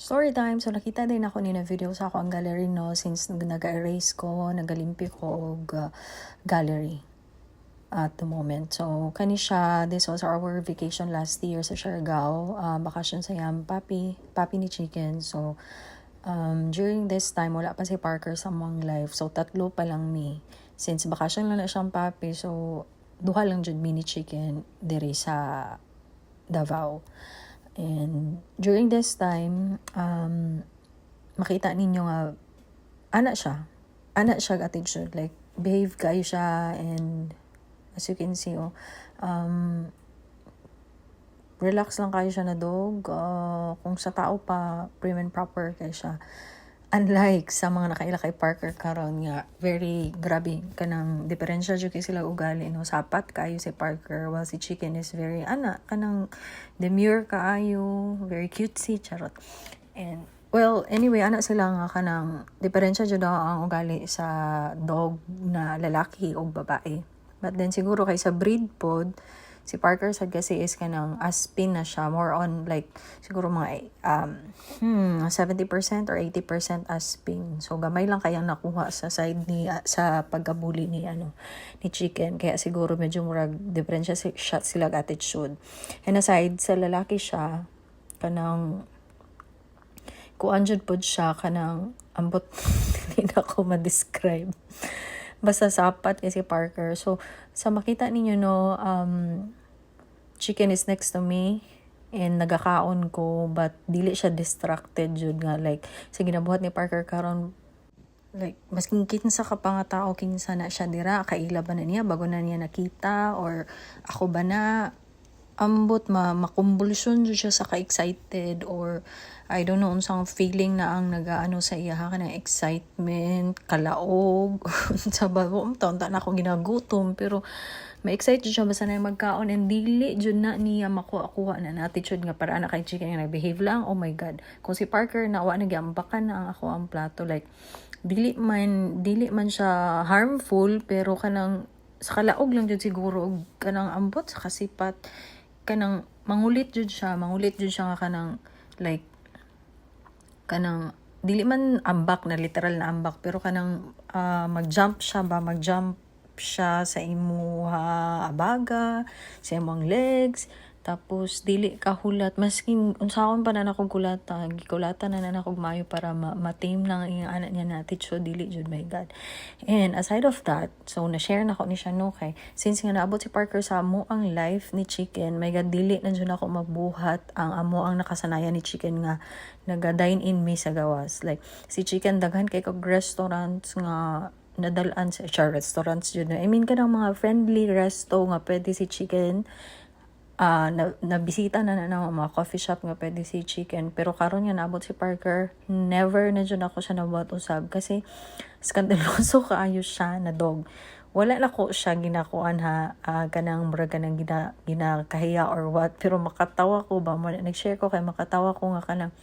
Story time. So, nakita din ako ni na video sa ako ang gallery, no? Since nag-erase ko, nagalimpi ko og gallery at the moment. So, kani siya, this was our vacation last year sa Siargao. Bakasyon sa yam, papi ni Chicken. So, during this time, wala pa si Parker sa mong life. So, tatlo pa lang mi. Since bakasyon lang na siyang papi, so, duha lang jud mini Chicken diri sa Davao. And during this time, makita ninyo nga, ana siya attitude, like, behave kayo siya, and as you can see, relax lang kayo siya na dog, kung sa tao pa, prim and proper kayo siya. Unlike sa mga nakaila kay Parker karon nga, very grabe kanang diferensya jud kay sila ugali, no? Sapat kayo si Parker, while si Chicken is very kanang demure kaayo, very cutesy, charot. And well, anyway, sila nga kanang diferensya jud ang ugali sa dog na lalaki o babae. But then siguro kay sa breed pod, si Parker sad kasi is kanang aspin na siya, more on like siguro mga 70% or 80% aspin. So gamay lang kayang nakuha sa side ni sa pagkabuli ni ni Chicken, kaya siguro medyo murag diferensya sila attitude. And aside sa lalaki siya, kanang kuan jud pod siya, kanang ambot hindi na ko ma-describe. Basta sapat kasi Parker. So, sa makita ninyo, no, Chicken is next to me and nagakaon ko, but dili siya distracted jud nga, like sa ginabuhat ni Parker karon, like masking kinsa ka pa nga tao, kinsa na siya dira, kaila ba na niya bago na niya nakita, or ako ba na, ambot makumbulsyon jud siya sa ka-excited, or I don't know unsang feeling na ang nagaano sa iya ka na excitement, kalaog sa bago taon na ako ginagutom, pero ma-excite siya basta na magkaon, and dili jud na niya makuha na attitude nga para na kay Chicken nga behave lang. Oh my god, kung si Parker na wa nagyambakan na ang ako ang plato, like dili man siya harmful, pero kanang sa kalaog lang jud siguro, og kanang ambot sa kasipat, kanang mangulit jud siya nga kanang like kanang dili man ambak na literal na ambak, pero kanang mag-jump siya sa imuha abaga, sa imong legs, tapos dili ka hulat, masking unsaon pa na nakog gikulatan na nakog mayo para ma-tame lang ang anak niya na attitude, dili jud, my god. And aside of that, so na-share na ko ni siya, no, kay since nga naabot si Parker sa amo ang life ni Chicken, my god, dili na jud ako mabuhat ang amo ang nakasanayan ni Chicken nga naga-dine in me sa gawas. Like si Chicken daghan kay kog restaurants nga nadalaan sa restaurants yun. I mean kanang mga friendly resto nga pwede si Chicken nabisita na mga coffee shop nga pwede si Chicken, pero karon nga naabot si Parker, never na dyan ako siya nabuhat usab, kasi skandaloso kaayo siya na dog. Wala na ko siya ginakuan kanang murag kanang ginakahiya or what, pero makatawa ko ba mo nag-share ko kay makatawa ko nga kanang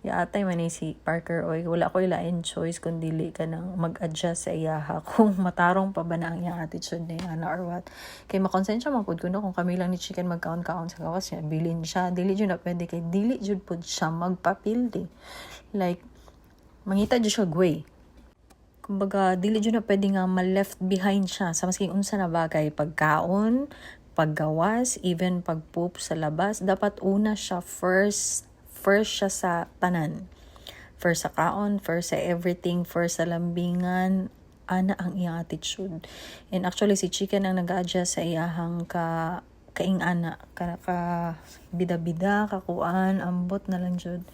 atay man si Parker, oy wala ko ilain choice kung dili ka nang mag-adjust sa iyaha kung matarong pa ba na ang iyang attitude niya or what. Kay makonsensya man pud kuno kung kami lang ni Chicken magkaon-kaon sa gawas niya, bilin siya, dili jud na pwede, kay dili jud pud siya magpapildi, like mangita jud siya gway. Kumbaga dili jud na pwede nga ma-left behind siya sa masking unsa na bagay, pagkaon, paggawas, even pagpoop sa labas, dapat una siya first siya sa tanan. First sa kaon, first sa everything, first sa lambingan, ana ang iyang attitude. And actually si Chicken ang nag-adjust sa iyahang kaing ana, ka bida-bida, kakuan, ambot na lang jud.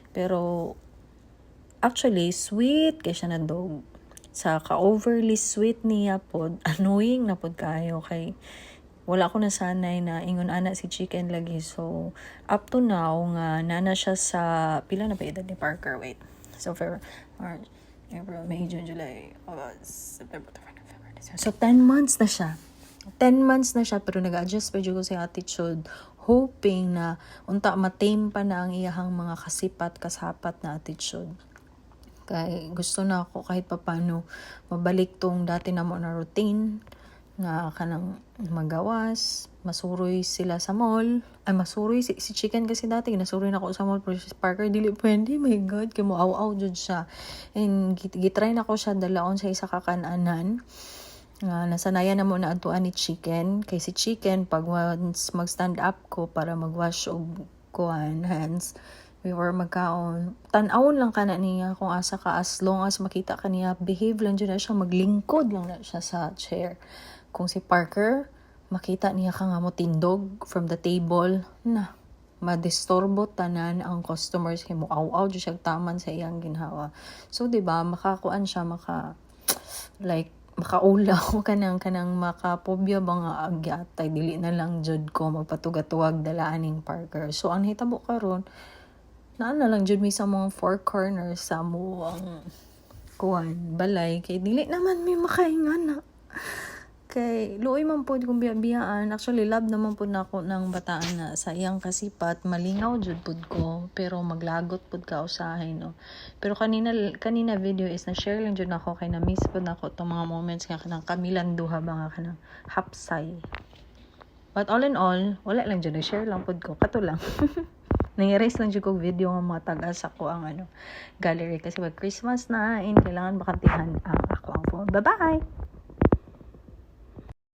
Pero actually sweet kay siya na dog. Sa ka-overly sweet niya pod, annoying na pod kayo, kay wala ko nasanay na ingon ana si Chicken lagi. So up to now nga nana siya sa pila na ba edad ni Parker, wait, so February, March, April, May, June, July, August, September, October, December. So 10 months na siya, pero nag-adjust pa jud ko sa attitude, hoping na unta matame pa na ang iyahang mga kasapat na attitude. Kay gusto na ako kahit papano mabalik tong dati na mo na routine nga kanang magawas, masuroy sila sa mall. Ay, masuroy si Chicken kasi dati nasuroy na ako sa mall, pero si Parker dili pwede. My God, kay mo aw jud siya. And gitry na ko siya dalaon sa isa ka kananan. Nasanayan na mo na adtuan ni Chicken. Kay si Chicken, pag once mag-stand up ko para mag-wash og hands, before magkaon, tan-awon lang ka na niya kung asa ka, as long as makita ka niya, behave lang dyan na siya, maglingkod lang na siya sa chair. Kung si Parker, makita niya ka nga mo tindog from the table, na, madistorbo tanan ang customers, kay mo aw dyan siya taman sa iyang ginhawa. So, diba, makakuan siya, makaula ko kanang makapobya ba nga agyatay, dili na lang jud ko magpatugat-tuwag dalaaning Parker. So, ang hitabo karon na lang jud mi sa mga four corners sa mo ang balay, kay dili naman may makaingan na. Kay luoy man po kung biyaan. Actually, love naman po na ako ng bataan na sa iyang kasipat. Malingaw jud pud ko, pero maglagot pud ka usahay, no. Pero kanina video is na share lang jud nako, kay na miss pud nako tong mga moments nga kanang kamilan duha ba nga kanang hapsay. But all in all, wala lang jud, share lang pud ko, kato lang. Nang-erase lang jud ko video nga mga tagas ako ang gallery kasi mag Christmas na and kailangan bakantihan ang ako ang phone. Bye-bye.